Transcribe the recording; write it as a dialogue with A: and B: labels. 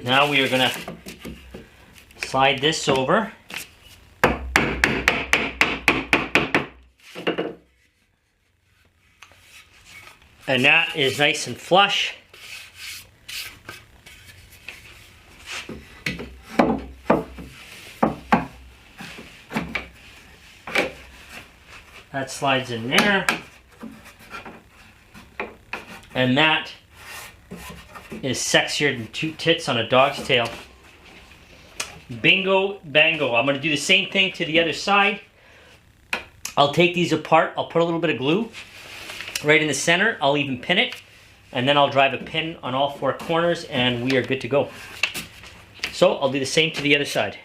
A: Now we are gonna slide this over. And that is nice and flush. That slides in there. And that is sexier than two tits on a dog's tail. Bingo, bango. I'm going to do the same thing to the other side. I'll take these apart. I'll put a little bit of glue right in the center. I'll even pin it. And then I'll drive a pin on all four corners and we are good to go. So I'll do the same to the other side.